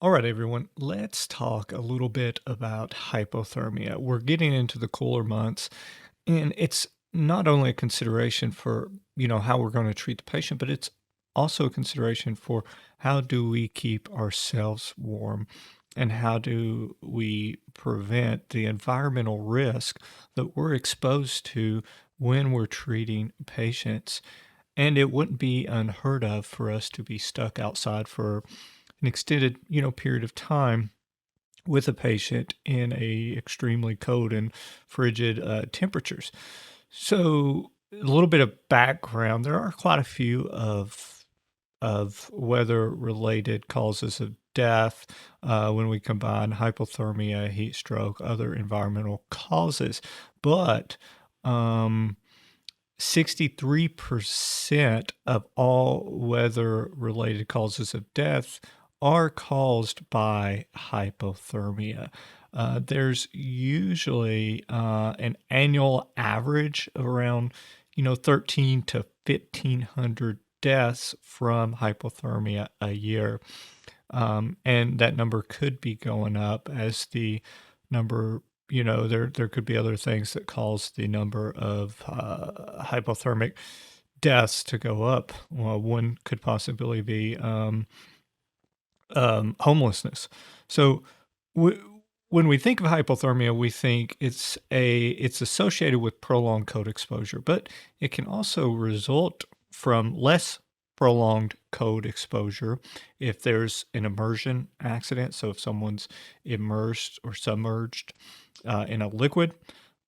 All right, everyone, let's talk a little bit about hypothermia. We're getting into the cooler months, and it's not only a consideration for, how we're going to treat the patient, but it's also a consideration for how do we keep ourselves warm and how do we prevent the environmental risk that we're exposed to when we're treating patients. And it wouldn't be unheard of for us to be stuck outside for an extended, period of time with a patient in a extremely cold and frigid temperatures. So a little bit of background: there are quite a few of weather related causes of death when we combine hypothermia, heat stroke, other environmental causes, but um, 63% of all weather related causes of death are caused by hypothermia. There's usually an annual average of around, 13 to 1500 deaths from hypothermia a year. And that number could be going up as the number, there could be other things that cause the number of hypothermic deaths to go up. Well, one could possibly be homelessness. So w- when we think of hypothermia, we think it's associated with prolonged cold exposure, but it can also result from less prolonged cold exposure if there's an immersion accident. So if someone's immersed or submerged in a liquid,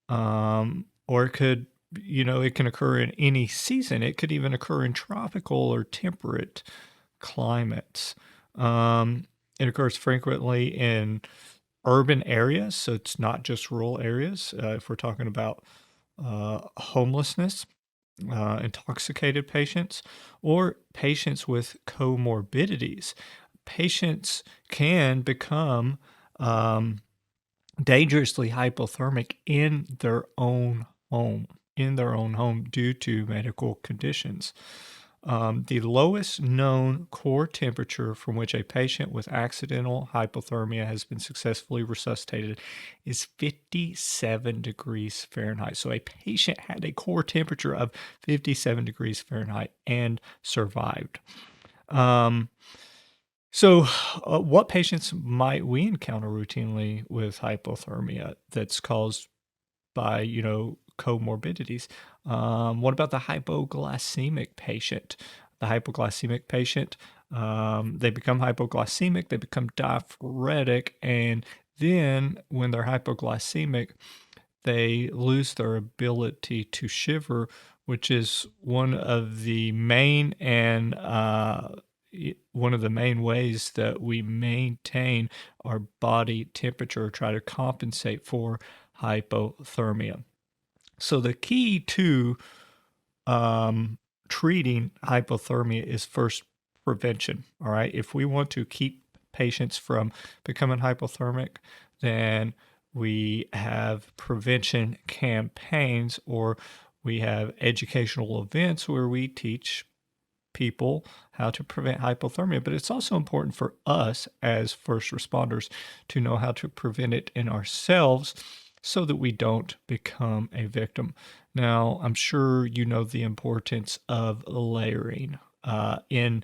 or it can occur in any season. It could even occur in tropical or temperate climates. Um, it occurs frequently in urban areas, so it's not just rural areas. If we're talking about homelessness, intoxicated patients, or patients with comorbidities, patients can become um, dangerously hypothermic in their own home due to medical conditions. The lowest known core temperature from which a patient with accidental hypothermia has been successfully resuscitated is 57 degrees Fahrenheit. So a patient had a core temperature of 57 degrees Fahrenheit and survived. Um, what patients might we encounter routinely with hypothermia that's caused by, comorbidities? What about the hypoglycemic patient? The hypoglycemic patient, they become hypoglycemic, they become diaphoretic, and then when they're hypoglycemic, they lose their ability to shiver, which is one of the main ways that we maintain our body temperature, try to compensate for hypothermia. So the key to um, treating hypothermia is first prevention. All right. If we want to keep patients from becoming hypothermic, then we have prevention campaigns, or we have educational events where we teach people how to prevent hypothermia. But it's also important for us as first responders to know how to prevent it in ourselves so that we don't become a victim. Now, I'm sure you know the importance of layering in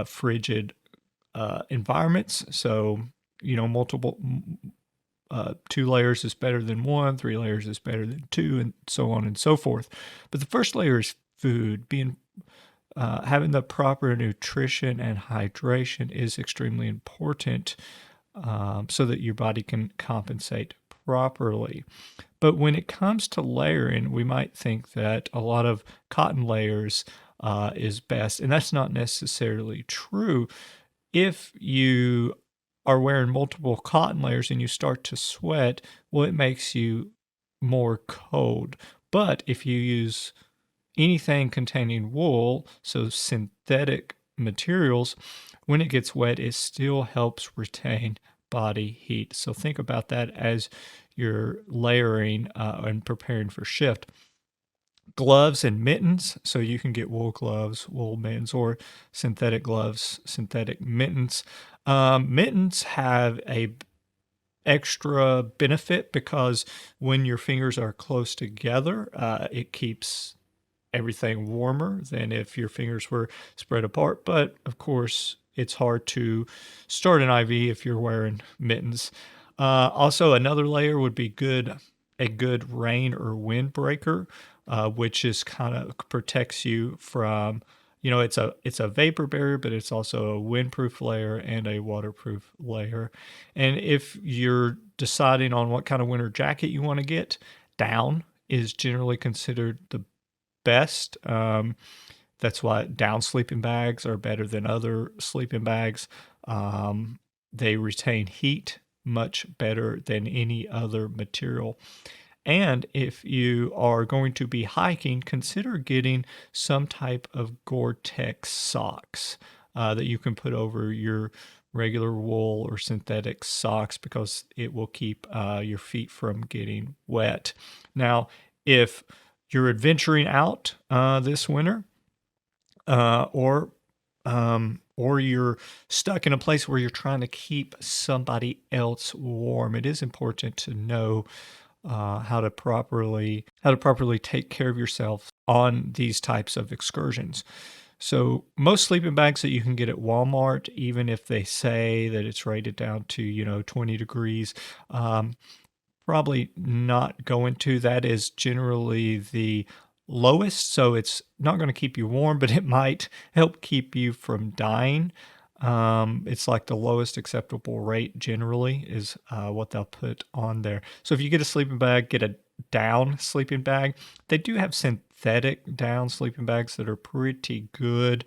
frigid environments. So, multiple 2 layers is better than one, 3 layers is better than two, and so on and so forth. But the first layer is food. Having the proper nutrition and hydration is extremely important, so that your body can compensate properly. But when it comes to layering, we might think that a lot of cotton layers is best, and that's not necessarily true. If you are wearing multiple cotton layers and you start to sweat, well, it makes you more cold. But if you use anything containing wool, so synthetic materials, when it gets wet, it still helps retain body heat. So think about that as you're layering and preparing for shift. gloves and mittens. So you can get wool gloves, wool mittens, or synthetic gloves, synthetic mittens. Mittens have a extra benefit because when your fingers are close together, it keeps everything warmer than if your fingers were spread apart. But of course, it's hard to start an IV if you're wearing mittens. Also, another layer would be a good rain or windbreaker, which is kind of protects you from, it's a vapor barrier, but it's also a windproof layer and a waterproof layer. And if you're deciding on what kind of winter jacket you want to get, down is generally considered the best. That's why down sleeping bags are better than other sleeping bags. They retain heat much better than any other material. And if you are going to be hiking, consider getting some type of Gore-Tex socks that you can put over your regular wool or synthetic socks because it will keep your feet from getting wet. Now, if you're adventuring out this winter, uh, or or you're stuck in a place where you're trying to keep somebody else warm, it is important to know how to properly take care of yourself on these types of excursions. So most sleeping bags that you can get at Walmart, even if they say that it's rated down to 20 degrees, um, probably not going to. That is generally the lowest, so it's not going to keep you warm, but it might help keep you from dying. It's like the lowest acceptable rate generally is what they'll put on there. So if you get a sleeping bag, get a down sleeping bag. They do have synthetic down sleeping bags that are pretty good.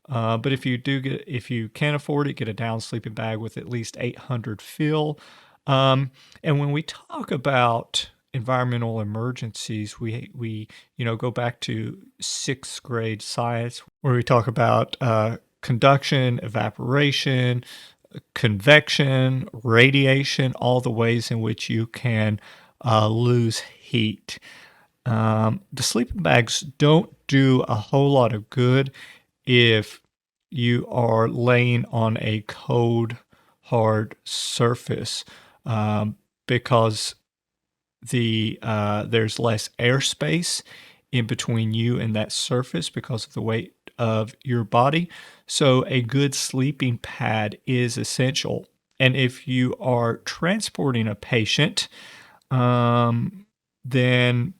But if you can't afford it, get a down sleeping bag with at least 800 fill. And when we talk about environmental emergencies, we go back to sixth grade science where we talk about conduction, evaporation, convection, radiation, all the ways in which you can lose heat. The sleeping bags don't do a whole lot of good if you are laying on a cold, hard surface, because there's less airspace in between you and that surface because of the weight of your body. So a good sleeping pad is essential. And if you are transporting a patient, um, then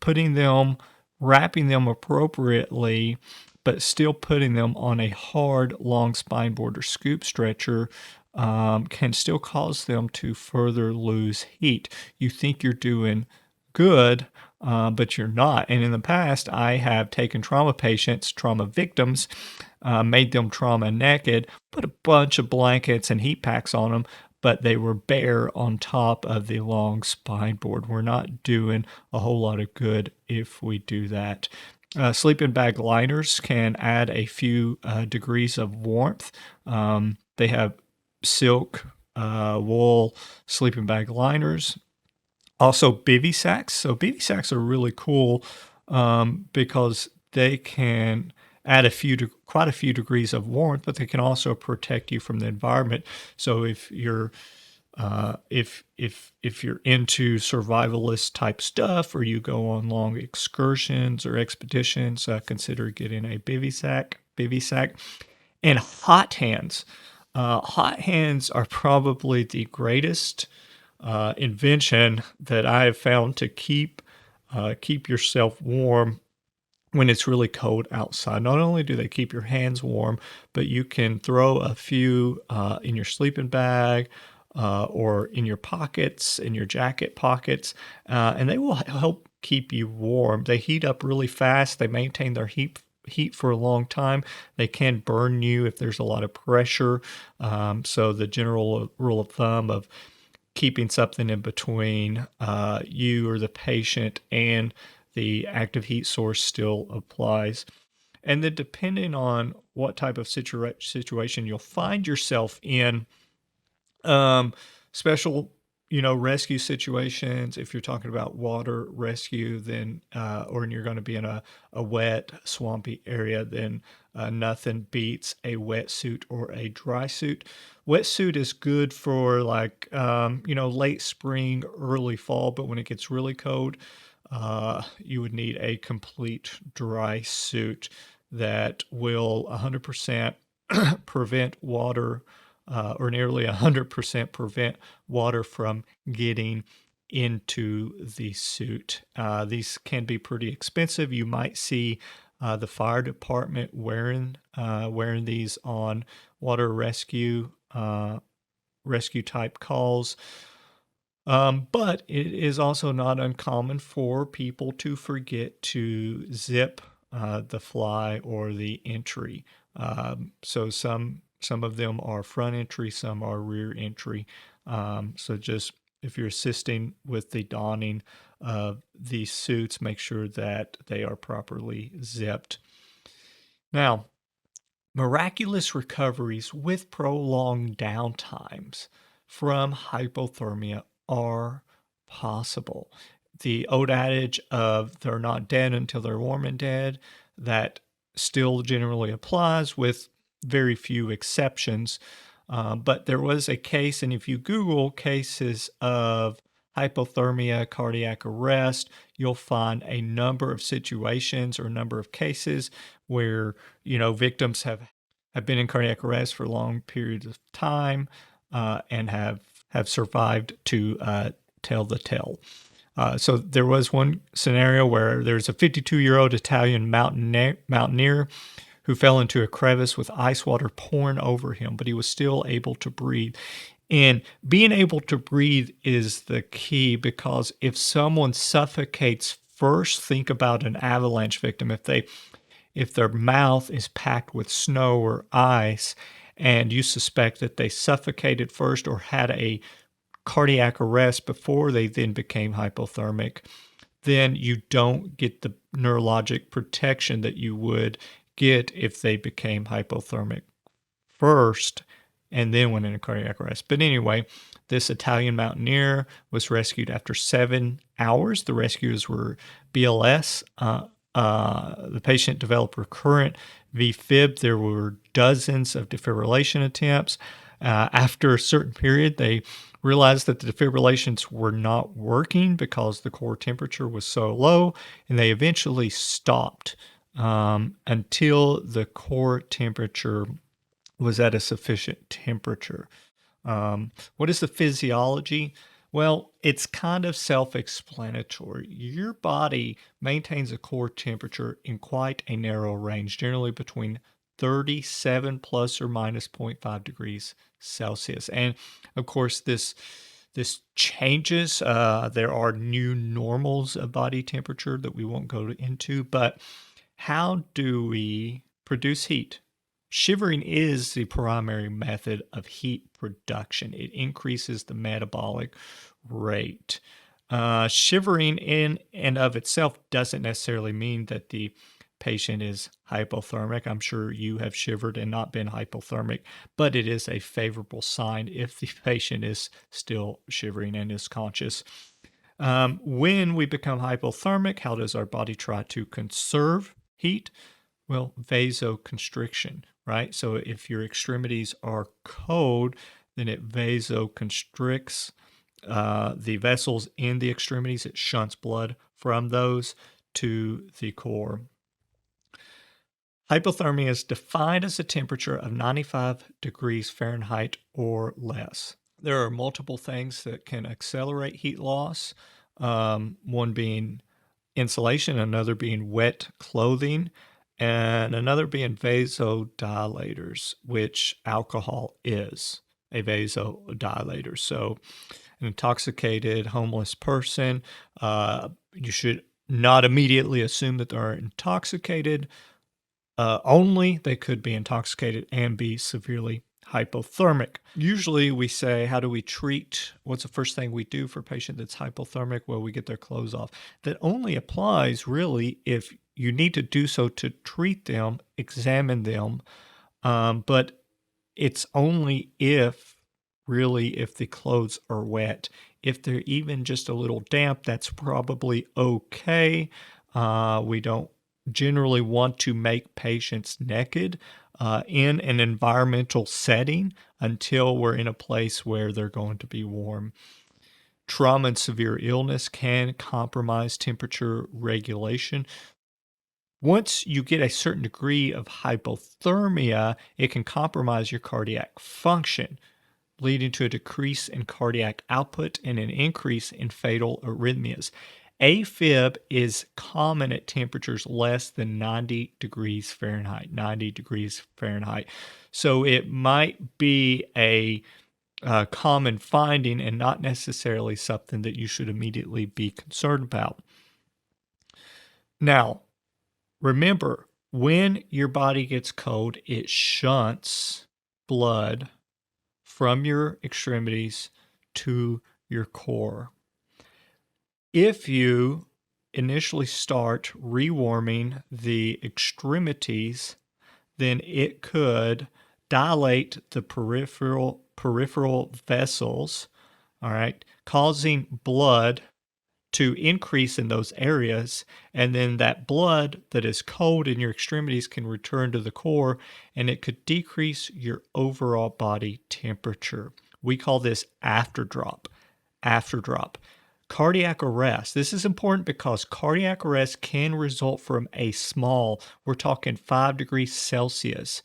wrapping them appropriately, but still putting them on a hard, long spine board or scoop stretcher can still cause them to further lose heat. You think you're doing good, but you're not. And in the past, I have taken trauma patients, trauma victims, made them trauma naked, put a bunch of blankets and heat packs on them, but they were bare on top of the long spine board. We're not doing a whole lot of good if we do that. Sleeping bag liners can add a few degrees of warmth. They have silk, wool sleeping bag liners. Also, bivy sacks. So, bivy sacks are really cool because they can add quite a few degrees of warmth, but they can also protect you from the environment. So, if you're into survivalist type stuff, or you go on long excursions or expeditions, consider getting a bivy sack. Bivy sack. And hot hands. Hot hands are probably the greatest invention that I have found to keep yourself warm when it's really cold outside. Not only do they keep your hands warm, but you can throw a few in your sleeping bag or in your pockets, in your jacket pockets, and they will help keep you warm. They heat up really fast. They maintain their heat for a long time. They can burn you if there's a lot of pressure. So the general rule of thumb of keeping something in between you or the patient and the active heat source still applies. And then, depending on what type of situation you'll find yourself in, um, special rescue situations, if you're talking about water rescue, then, or you're going to be in a wet, swampy area, then nothing beats a wetsuit or a dry suit. Wetsuit is good for like, late spring, early fall, but when it gets really cold, you would need a complete dry suit that will 100% prevent water, or nearly 100% prevent water from getting into the suit. These can be pretty expensive. You might see the fire department wearing these on water rescue type calls. But it is also not uncommon for people to forget to zip the fly or the entry. So some of them are front entry, some are rear entry. So just if you're assisting with the donning of these suits, make sure that they are properly zipped. Now, miraculous recoveries with prolonged downtimes from hypothermia are possible. The old adage of they're not dead until they're warm and dead, that still generally applies with very few exceptions. But there was a case, and if you Google cases of hypothermia, cardiac arrest, you'll find a number of situations or a number of cases where victims have been in cardiac arrest for long periods of time, and have survived to tell the tale. So there was one scenario where there's a 52-year-old Italian mountaineer who fell into a crevice with ice water pouring over him, but he was still able to breathe. And being able to breathe is the key, because if someone suffocates first, think about an avalanche victim. If their mouth is packed with snow or ice and you suspect that they suffocated first or had a cardiac arrest before they then became hypothermic, then you don't get the neurologic protection that you would get if they became hypothermic first and then went into cardiac arrest. But anyway, this Italian mountaineer was rescued after 7 hours. The rescuers were BLS. The patient developed recurrent VFib. There were dozens of defibrillation attempts. After a certain period, they realized that the defibrillations were not working because the core temperature was so low, and they eventually stopped until the core temperature was at a sufficient temperature. What is the physiology? Well, it's kind of self-explanatory. Your body maintains a core temperature in quite a narrow range, generally between 37 plus or minus 0.5 degrees Celsius. And of course, this changes. There are new normals of body temperature that we won't go into, but how do we produce heat? Shivering is the primary method of heat production. It increases the metabolic rate. Shivering in and of itself doesn't necessarily mean that the patient is hypothermic. I'm sure you have shivered and not been hypothermic, but it is a favorable sign if the patient is still shivering and is conscious. When we become hypothermic, how does our body try to conserve heat? Well, vasoconstriction, right? So if your extremities are cold, then it vasoconstricts the vessels in the extremities. It shunts blood from those to the core. Hypothermia is defined as a temperature of 95 degrees Fahrenheit or less. There are multiple things that can accelerate heat loss, one being insulation, another being wet clothing, and another being vasodilators, which alcohol is a vasodilator. So an intoxicated homeless person, you should not immediately assume that they're intoxicated. Only they could be intoxicated and be severely hypothermic. Usually we say, how do we treat? What's the first thing we do for a patient that's hypothermic? Well, we get their clothes off. That only applies really if you need to do so to treat them, examine them. But it's only if the clothes are wet. If they're even just a little damp, that's probably okay. We don't generally want to make patients naked in an environmental setting until we're in a place where they're going to be warm. Trauma and severe illness can compromise temperature regulation. Once you get a certain degree of hypothermia, it can compromise your cardiac function, leading to a decrease in cardiac output and an increase in fatal arrhythmias. AFib is common at temperatures less than 90 degrees Fahrenheit, 90 degrees Fahrenheit. So it might be a common finding and not necessarily something that you should immediately be concerned about. Now, remember, when your body gets cold, it shunts blood from your extremities to your core. If you initially start rewarming the extremities, then it could dilate the peripheral vessels, all right, causing blood to increase in those areas, and then that blood that is cold in your extremities can return to the core, and it could decrease your overall body temperature. We call this afterdrop. Afterdrop. Cardiac arrest. This is important because cardiac arrest can result from a small, we're talking 5 degrees Celsius,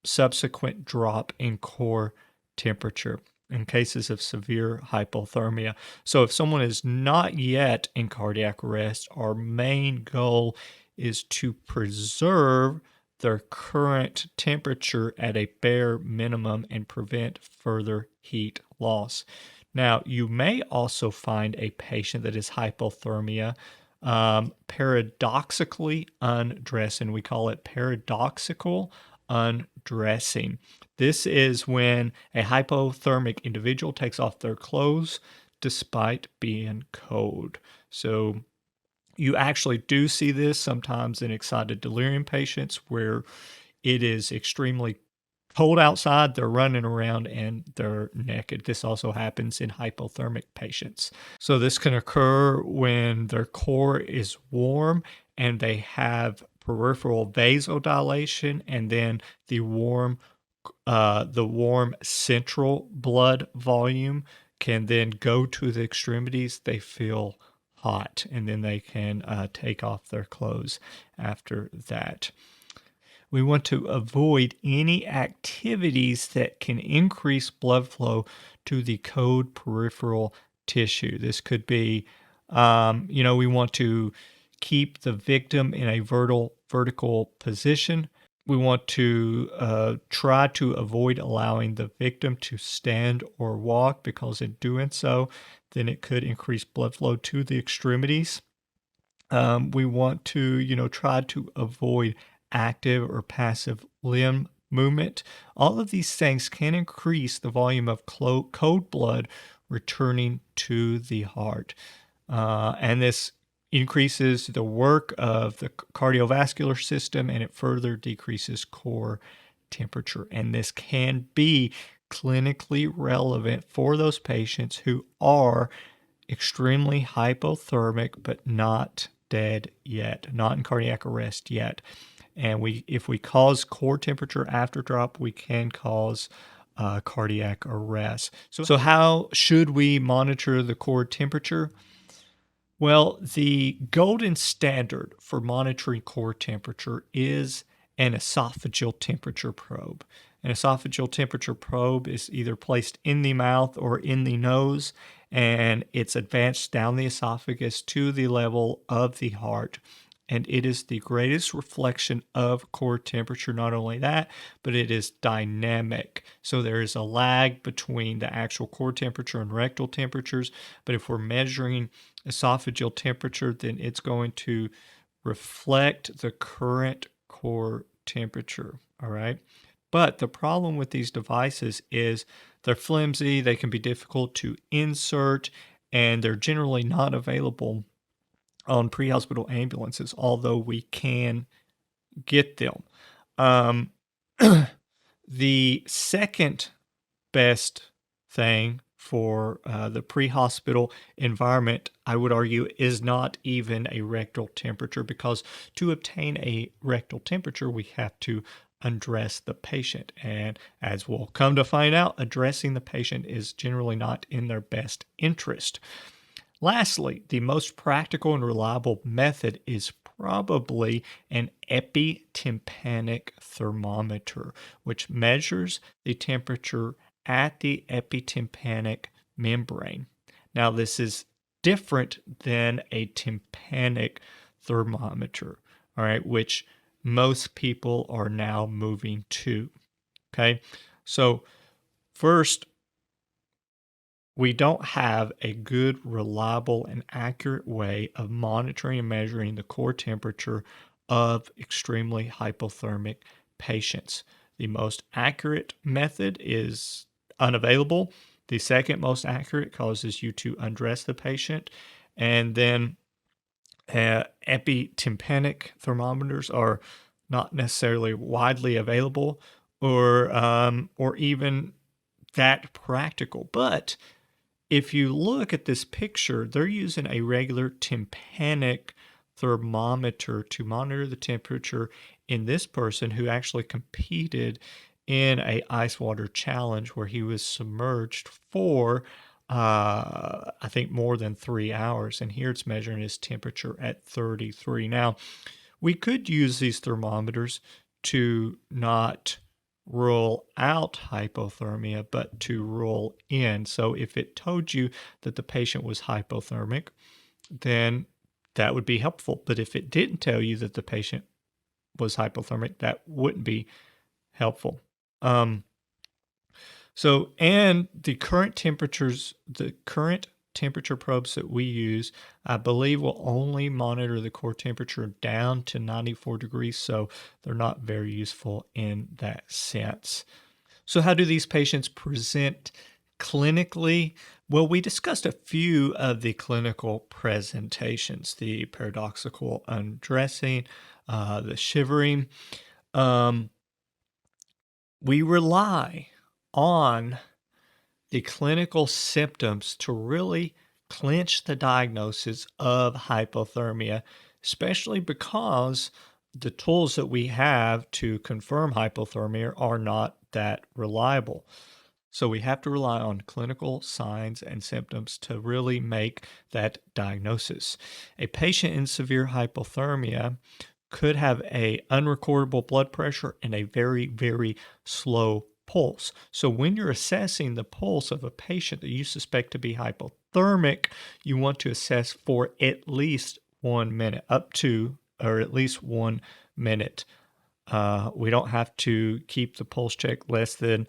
subsequent drop in core temperature in cases of severe hypothermia. So if someone is not yet in cardiac arrest, our main goal is to preserve their current temperature at a bare minimum and prevent further heat loss. Now, you may also find a patient that is hypothermia paradoxically undressing. We call it paradoxical undressing. This is when a hypothermic individual takes off their clothes despite being cold. So you actually do see this sometimes in excited delirium patients where it is extremely cold outside, they're running around and they're naked. This also happens in hypothermic patients. So this can occur when their core is warm and they have peripheral vasodilation, and then the warm central blood volume can then go to the extremities. They feel hot, and then they can take off their clothes after that. We want to avoid any activities that can increase blood flow to the cold peripheral tissue. This could be, we want to keep the victim in a vertical position. We want to try to avoid allowing the victim to stand or walk, because in doing so, then it could increase blood flow to the extremities. We want to, try to avoid active or passive limb movement. All of these things can increase the volume of cold blood returning to the heart. And this increases the work of the cardiovascular system, and it further decreases core temperature. And this can be clinically relevant for those patients who are extremely hypothermic but not dead yet, not in cardiac arrest yet. And if we cause core temperature after drop, we can cause cardiac arrest. So how should we monitor the core temperature? Well, the golden standard for monitoring core temperature is an esophageal temperature probe. An esophageal temperature probe is either placed in the mouth or in the nose, and it's advanced down the esophagus to the level of the heart. And it is the greatest reflection of core temperature. Not only that, but it is dynamic. So there is a lag between the actual core temperature and rectal temperatures. But if we're measuring esophageal temperature, then it's going to reflect the current core temperature. All right. But the problem with these devices is they're flimsy, they can be difficult to insert, and they're generally not available on pre-hospital ambulances, although we can get them. The second best thing for the pre-hospital environment, I would argue, is not even a rectal temperature, because to obtain a rectal temperature, we have to undress the patient. And as we'll come to find out, addressing the patient is generally not in their best interest. Lastly, the most practical and reliable method is probably an epitympanic thermometer, which measures the temperature at the epitympanic membrane. Now, this is different than a tympanic thermometer, all right, which most people are now moving to. Okay, so first, we don't have a good, reliable, and accurate way of monitoring and measuring the core temperature of extremely hypothermic patients. The most accurate method is unavailable. The second most accurate causes you to undress the patient. And then epitympanic thermometers are not necessarily widely available or even that practical. But if you look at this picture, they're using a regular tympanic thermometer to monitor the temperature in this person who actually competed in a ice water challenge where he was submerged for I think more than 3 hours, and here it's measuring his temperature at 33. Now, we could use these thermometers to not rule out hypothermia, but to rule in. So if it told you that the patient was hypothermic, then that would be helpful. But if it didn't tell you that the patient was hypothermic, that wouldn't be helpful. And the current temperature probes that we use, I believe, will only monitor the core temperature down to 94 degrees, so they're not very useful in that sense. So how do these patients present clinically? Well, we discussed a few of the clinical presentations: the paradoxical undressing, the shivering. We rely on the clinical symptoms to really clinch the diagnosis of hypothermia, especially because the tools that we have to confirm hypothermia are not that reliable. So we have to rely on clinical signs and symptoms to really make that diagnosis. A patient in severe hypothermia could have a unrecordable blood pressure and a very, very slow pulse. So when you're assessing the pulse of a patient that you suspect to be hypothermic, you want to assess for at least 1 minute, up to or at least 1 minute. We don't have to keep the pulse check less than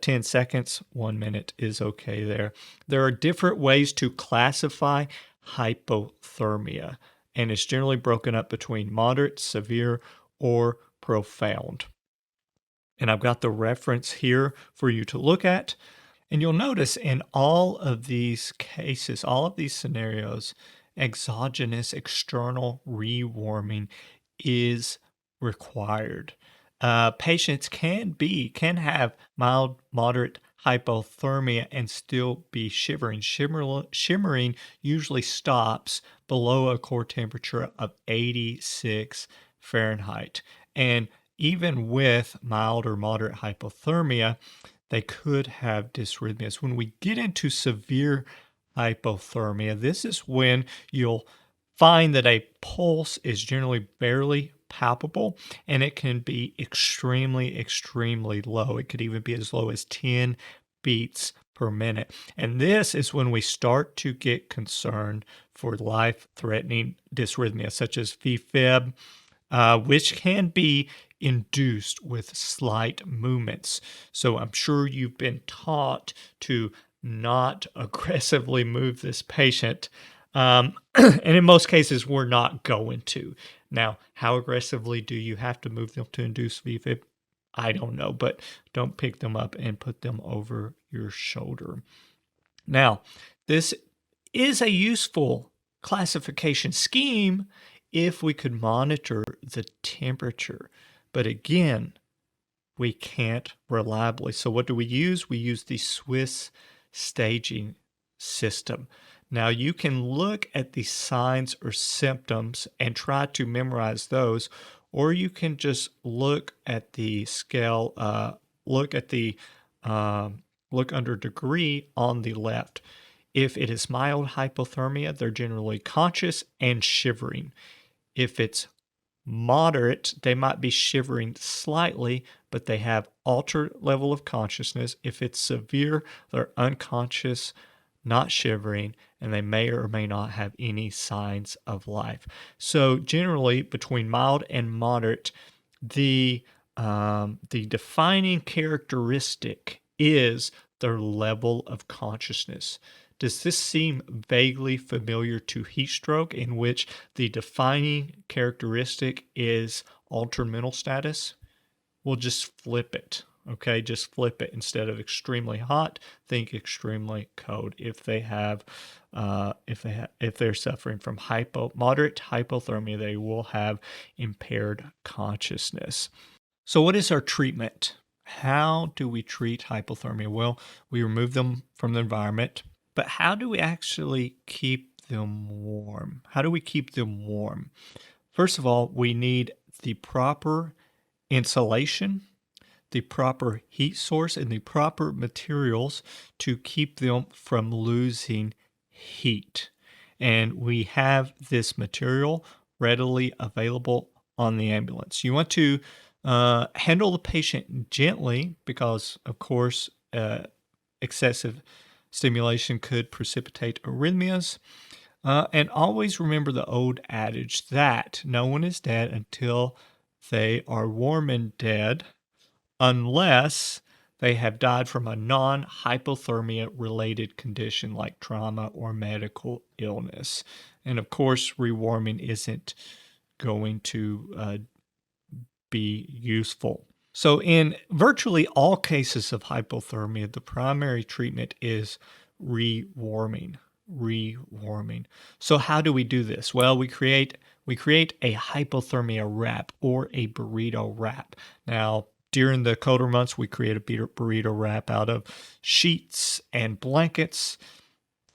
10 seconds. 1 minute is okay there. There are different ways to classify hypothermia, and it's generally broken up between moderate, severe, or profound. And I've got the reference here for you to look at. And you'll notice in all of these cases, all of these scenarios, exogenous external rewarming is required. Patients can have mild, moderate hypothermia and still be shivering. Shimmering usually stops below a core temperature of 86 Fahrenheit. And even with mild or moderate hypothermia, they could have dysrhythmias. When we get into severe hypothermia, this is when you'll find that a pulse is generally barely palpable, and it can be extremely, extremely low. It could even be as low as 10 beats per minute. And this is when we start to get concerned for life-threatening dysrhythmia, such as VFib, which can be induced with slight movements. So I'm sure you've been taught to not aggressively move this patient. And in most cases, we're not going to. Now, how aggressively do you have to move them to induce VFib? I don't know, but don't pick them up and put them over your shoulder. Now, this is a useful classification scheme if we could monitor the temperature. But again, we can't reliably. So what do we use? We use the Swiss staging system. Now, you can look at the signs or symptoms and try to memorize those, or you can just look at the scale, look at the look under degree on the left. If it is mild hypothermia, they're generally conscious and shivering. If it's moderate, they might be shivering slightly, but they have altered level of consciousness. If it's severe, they're unconscious, not shivering, and they may or may not have any signs of life. So generally, between mild and moderate, the defining characteristic is their level of consciousness. Does this seem vaguely familiar to heat stroke, in which the defining characteristic is altered mental status? We'll just flip it. Okay, just flip it. Instead of extremely hot, think extremely cold. If they're suffering from moderate hypothermia, they will have impaired consciousness. So, what is our treatment? How do we treat hypothermia? Well, we remove them from the environment, but how do we actually keep them warm? How do we keep them warm? First of all, we need the proper insulation, the proper heat source, and the proper materials to keep them from losing heat. And we have this material readily available on the ambulance. You want to handle the patient gently because, of course, excessive stimulation could precipitate arrhythmias. And always remember the old adage that no one is dead until they are warm and dead, unless they have died from a non-hypothermia related condition like trauma or medical illness. And of course, rewarming isn't going to be useful. So in virtually all cases of hypothermia, the primary treatment is rewarming. So how do we do this? Well, we create a hypothermia wrap or a burrito wrap. Now, during the colder months, we create a burrito wrap out of sheets and blankets.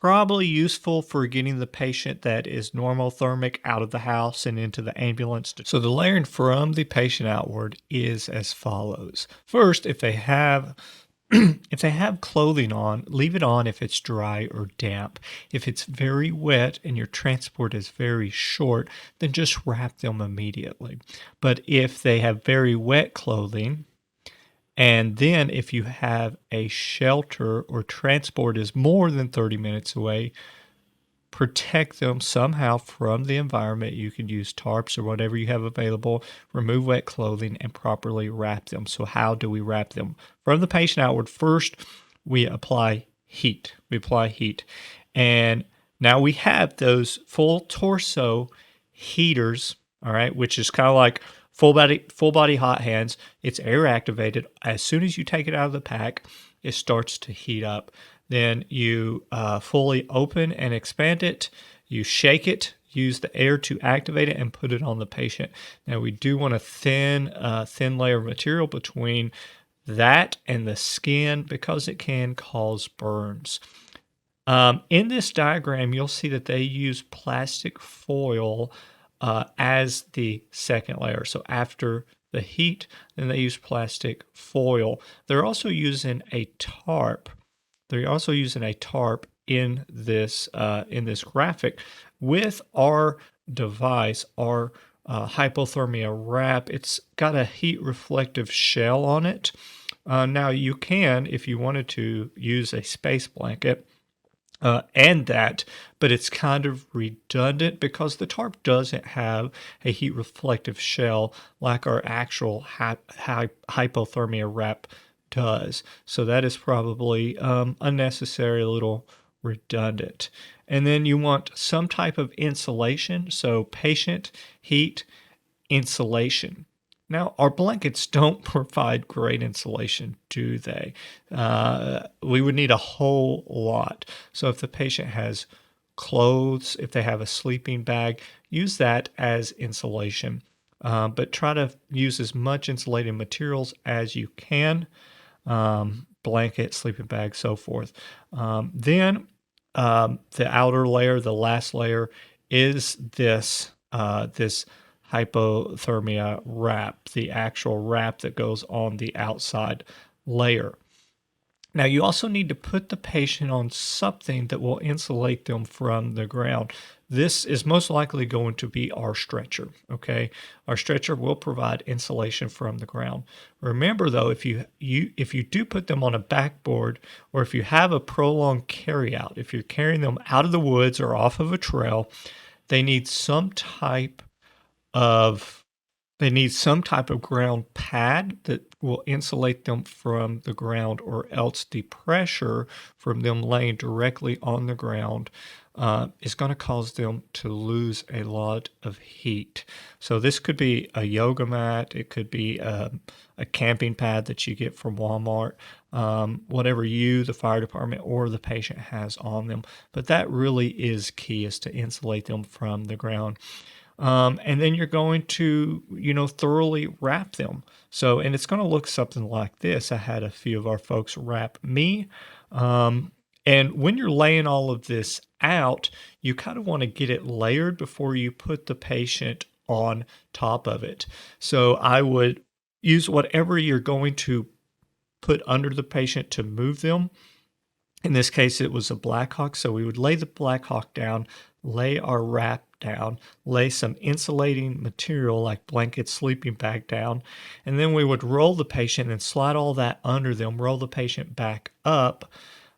Probably useful for getting the patient that is normothermic out of the house and into the ambulance. So the layering from the patient outward is as follows. First, if they have clothing on, leave it on if it's dry or damp. If it's very wet and your transport is very short, then just wrap them immediately. But if they have very wet clothing, and then if you have a shelter or transport is more than 30 minutes away, protect them somehow from the environment. You can use tarps or whatever you have available, remove wet clothing, and properly wrap them. So how do we wrap them? From the patient outward, first we apply heat. And now we have those full torso heaters, all right, which is kind of like full body hot hands. It's air activated. As soon as you take it out of the pack, it starts to heat up. Then you fully open and expand it. You shake it, use the air to activate it, and put it on the patient. Now we do want a thin layer of material between that and the skin because it can cause burns. In this diagram, you'll see that they use plastic foil as the second layer. So after the heat, then they use plastic foil. They're also using a tarp. In this graphic with our device, our hypothermia wrap. It's got a heat reflective shell on it. Now you can, if you wanted to, use a space blanket and that, but it's kind of redundant because the tarp doesn't have a heat reflective shell like our actual hypothermia wrap does. So that is probably unnecessary, a little redundant. And then you want some type of insulation. So patient heat insulation. Now, our blankets don't provide great insulation, do they? We would need a whole lot. So if the patient has clothes, if they have a sleeping bag, use that as insulation. But try to use as much insulating materials as you can. blanket, sleeping bag, so forth. Then the outer layer, the last layer, is this hypothermia wrap, the actual wrap that goes on the outside layer. Now, you also need to put the patient on something that will insulate them from the ground. This is most likely going to be our stretcher, okay? Our stretcher will provide insulation from the ground. Remember though, if you do put them on a backboard, or if you have a prolonged carryout, if you're carrying them out of the woods or off of a trail, they need some type of they need some type of ground pad that will insulate them from the ground, or else the pressure from them laying directly on the ground is going to cause them to lose a lot of heat. So this could be a yoga mat, it could be a camping pad that you get from Walmart, whatever you, the fire department, or the patient has on them. But that really is key, is to insulate them from the ground. And then you're going to, thoroughly wrap them. So, and it's going to look something like this. I had a few of our folks wrap me. And when you're laying all of this out, you kind of want to get it layered before you put the patient on top of it. So I would use whatever you're going to put under the patient to move them. In this case, it was a Black Hawk. So we would lay the Black Hawk down, lay our wrap down, lay some insulating material like blanket, sleeping bag down, and then we would roll the patient and slide all that under them, roll the patient back up,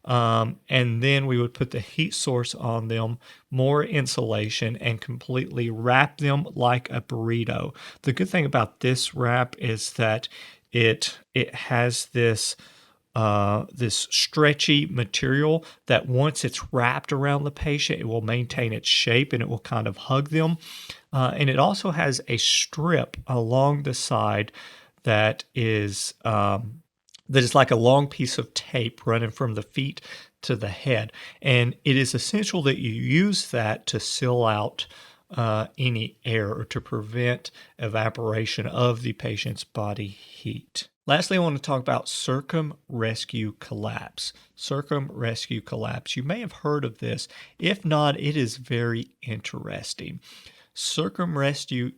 and then we would put the heat source on them, more insulation, and completely wrap them like a burrito. The good thing about this wrap is that it has this stretchy material that once it's wrapped around the patient, it will maintain its shape and it will kind of hug them. And it also has a strip along the side that is like a long piece of tape running from the feet to the head. And it is essential that you use that to seal out any air, or to prevent evaporation of the patient's body heat. Lastly, I want to talk about circumrescue collapse. Circumrescue collapse. You may have heard of this. If not, it is very interesting. Circumrescue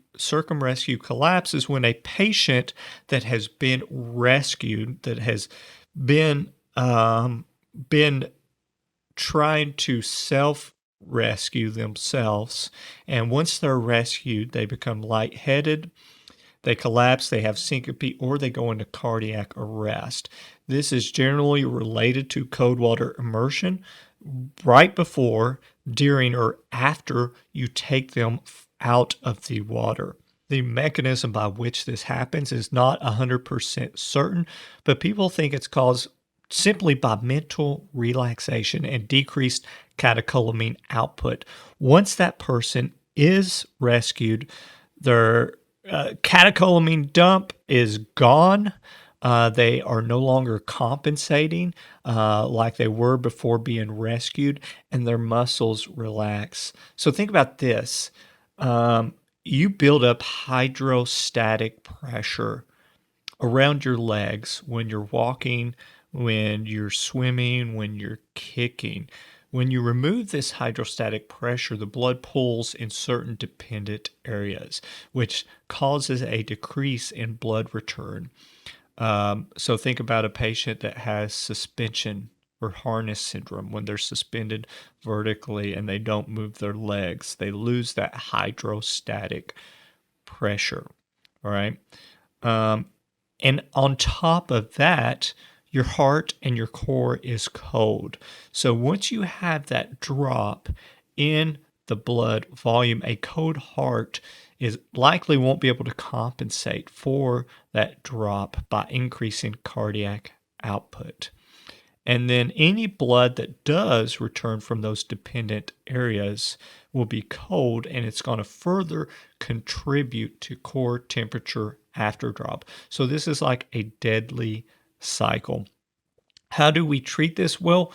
collapse is when a patient that has been rescued, that has been trying to self-rescue themselves, and once they're rescued, they become lightheaded, they collapse, they have syncope, or they go into cardiac arrest. This is generally related to cold water immersion right before, during, or after you take them out of the water. The mechanism by which this happens is not 100% certain, but people think it's caused simply by mental relaxation and decreased catecholamine output. Once that person is rescued, their catecholamine dump is gone. They are no longer compensating like they were before being rescued, and their muscles relax. So think about this. You build up hydrostatic pressure around your legs when you're walking, when you're swimming, when you're kicking. When you remove this hydrostatic pressure, the blood pools in certain dependent areas, which causes a decrease in blood return. So think about a patient that has suspension or harness syndrome. When they're suspended vertically and they don't move their legs, they lose that hydrostatic pressure. All right. And on top of that, your heart and your core is cold. So once you have that drop in the blood volume, a cold heart is likely won't be able to compensate for that drop by increasing cardiac output. And then any blood that does return from those dependent areas will be cold, and it's going to further contribute to core temperature after drop. So this is like a deadly cycle. How do we treat this? Well,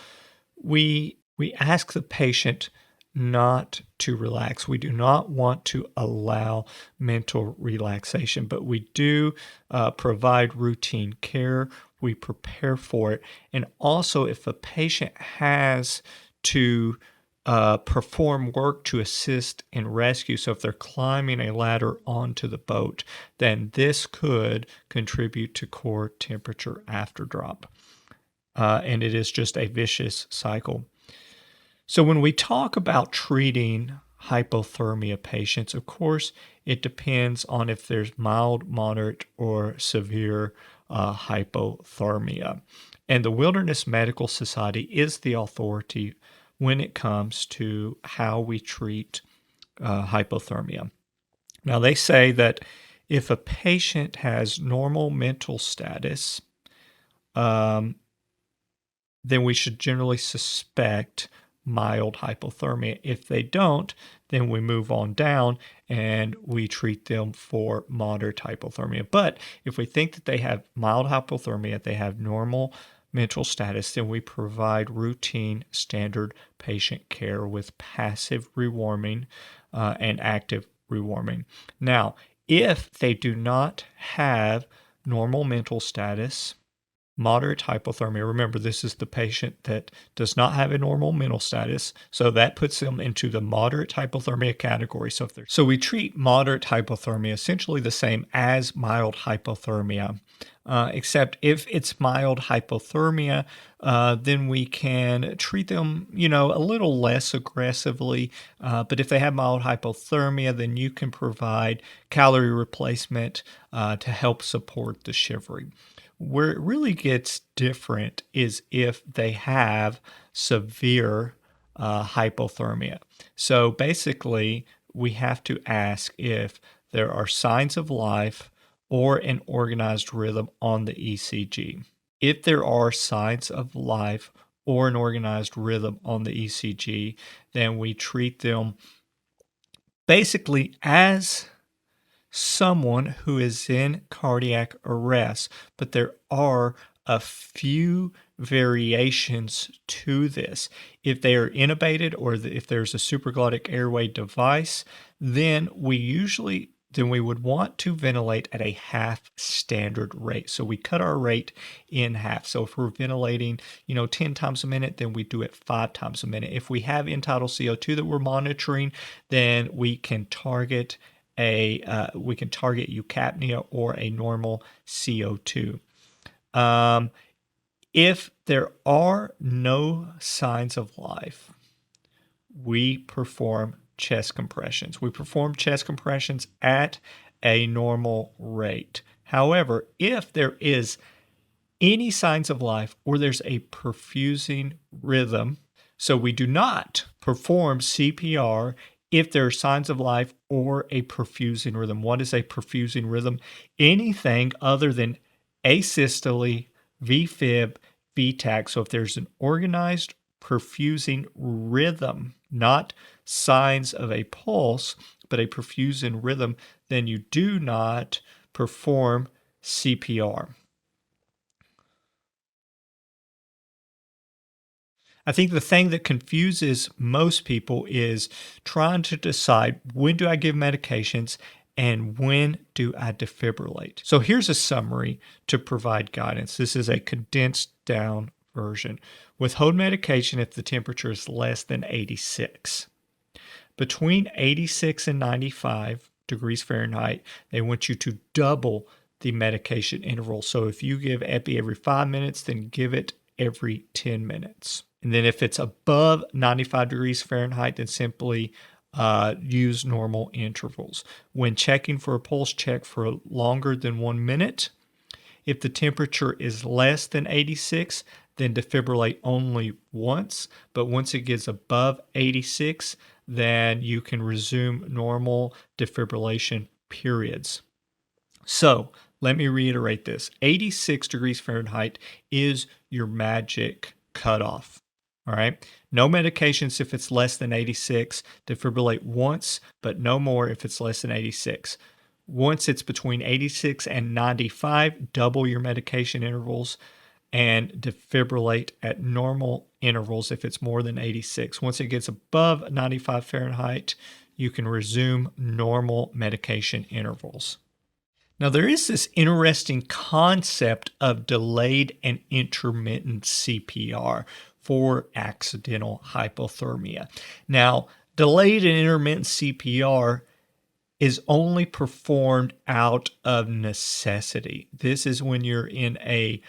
we ask the patient not to relax. We do not want to allow mental relaxation, but we do provide routine care. we prepare for it. And also, if a patient has to perform work to assist in rescue, so if they're climbing a ladder onto the boat, then this could contribute to core temperature after drop. And it is just a vicious cycle. So, when we talk about treating hypothermia patients, of course, it depends on if there's mild, moderate, or severe hypothermia. And the Wilderness Medical Society is the authority when it comes to how we treat hypothermia. Now, they say that if a patient has normal mental status, um, then we should generally suspect mild hypothermia. If they don't, then we move on down and we treat them for moderate hypothermia. But if we think that they have mild hypothermia, they have normal mental status, then we provide routine standard patient care with passive rewarming and active rewarming. Now, if they do not have normal mental status, moderate hypothermia. Remember, this is the patient that does not have a normal mental status, so that puts them into the moderate hypothermia category. So we treat moderate hypothermia essentially the same as mild hypothermia, except if it's mild hypothermia, then we can treat them, a little less aggressively. But if they have mild hypothermia, then you can provide calorie replacement to help support the shivering. Where it really gets different is if they have severe hypothermia. So basically, we have to ask if there are signs of life or an organized rhythm on the ECG. If there are signs of life or an organized rhythm on the ECG, then we treat them basically as someone who is in cardiac arrest, but there are a few variations to this. If they are intubated or if there's a supraglottic airway device, then we would want to ventilate at a half standard rate. So we cut our rate in half. So if we're ventilating, 10 times a minute, then we do it 5 times a minute. If we have end-tidal CO2 that we're monitoring, then we can target eucapnia or a normal CO2. If there are no signs of life, we perform chest compressions. We perform chest compressions at a normal rate. However, if there is any signs of life or there's a perfusing rhythm, so we do not perform CPR if there are signs of life or a perfusing rhythm. What is a perfusing rhythm? Anything other than asystole, VFib, VTAC. So if there's an organized perfusing rhythm, not signs of a pulse, but a perfusing rhythm, then you do not perform CPR. I think the thing that confuses most people is trying to decide, when do I give medications and when do I defibrillate? So here's a summary to provide guidance. This is a condensed down version. Withhold medication if the temperature is less than 86. Between 86 and 95 degrees Fahrenheit, they want you to double the medication interval. So if you give epi every 5 minutes, then give it every 10 minutes. And then if it's above 95 degrees Fahrenheit, then simply use normal intervals. When checking for a pulse, check for longer than 1 minute. If the temperature is less than 86, then defibrillate only once. But once it gets above 86, then you can resume normal defibrillation periods. So let me reiterate this. 86 degrees Fahrenheit is your magic cutoff. All right. No medications if it's less than 86. Defibrillate once, but no more if it's less than 86. Once it's between 86 and 95, double your medication intervals and defibrillate at normal intervals if it's more than 86. Once it gets above 95 Fahrenheit, you can resume normal medication intervals. Now, there is this interesting concept of delayed and intermittent CPR for accidental hypothermia. Now, delayed and intermittent CPR is only performed out of necessity. This is when you're in a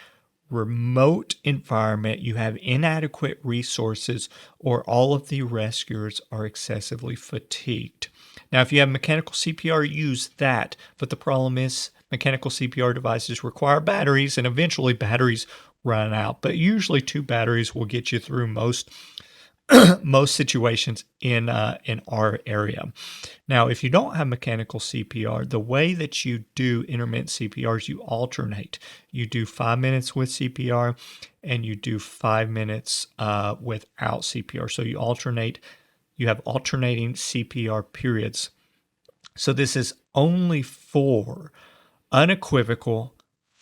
remote environment, you have inadequate resources, or all of the rescuers are excessively fatigued. Now, if you have mechanical CPR, use that. But the problem is mechanical CPR devices require batteries, and eventually batteries run out. But usually 2 batteries will get you through most situations in our area. Now, if you don't have mechanical CPR, the way that you do intermittent CPR is you alternate. You do 5 minutes with CPR and you do 5 minutes without CPR. So you alternate. You have alternating CPR periods. So this is only for unequivocal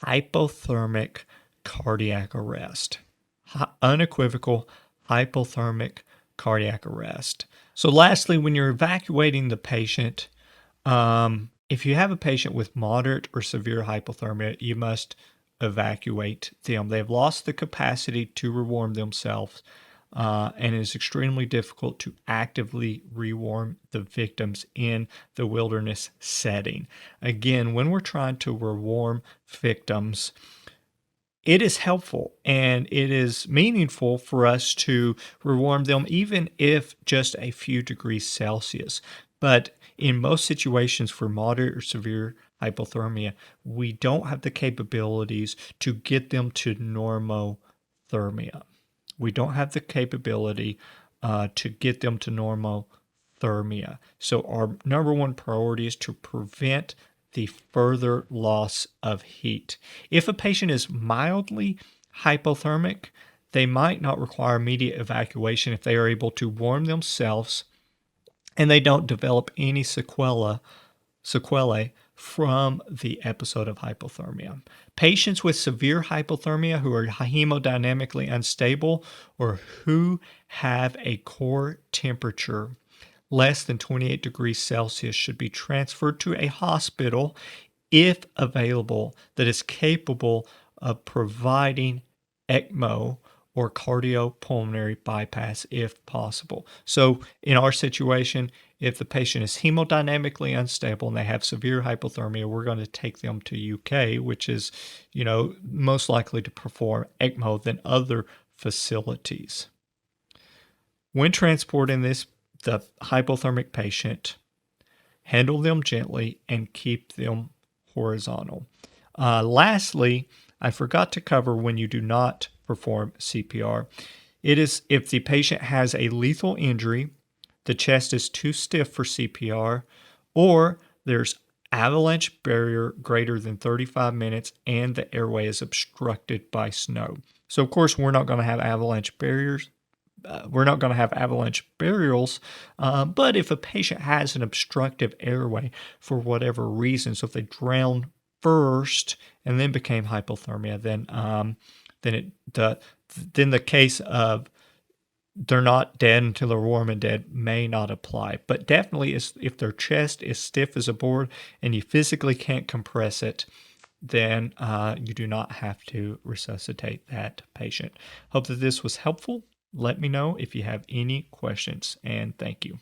hypothermic cardiac arrest. Unequivocal hypothermic cardiac arrest. So lastly, when you're evacuating the patient, if you have a patient with moderate or severe hypothermia, you must evacuate them. They've lost the capacity to rewarm themselves, and it is extremely difficult to actively rewarm the victims in the wilderness setting. Again, when we're trying to rewarm victims, it is helpful and it is meaningful for us to rewarm them, even if just a few degrees Celsius. But in most situations for moderate or severe hypothermia, we don't have the capabilities to get them to normothermia. We don't have the capability to get them to normothermia. So our number one priority is to prevent the further loss of heat. If a patient is mildly hypothermic, they might not require immediate evacuation if they are able to warm themselves and they don't develop any sequelae from the episode of hypothermia. Patients with severe hypothermia who are hemodynamically unstable or who have a core temperature less than 28 degrees Celsius should be transferred to a hospital, if available, that is capable of providing ECMO or cardiopulmonary bypass if possible. So in our situation, if the patient is hemodynamically unstable and they have severe hypothermia, we're going to take them to UK, which is, most likely to perform ECMO than other facilities. When transporting the hypothermic patient, handle them gently and keep them horizontal. Lastly, I forgot to cover when you do not perform CPR. It is if the patient has a lethal injury, the chest is too stiff for CPR, or there's avalanche barrier greater than 35 minutes and the airway is obstructed by snow. So, of course, we're not going to have avalanche barriers. We're not going to have avalanche burials, but if a patient has an obstructive airway for whatever reason, so if they drowned first and then became hypothermia, then the case of they're not dead until they're warm and dead may not apply. But definitely, if their chest is stiff as a board and you physically can't compress it, then you do not have to resuscitate that patient. Hope that this was helpful. Let me know if you have any questions, and thank you.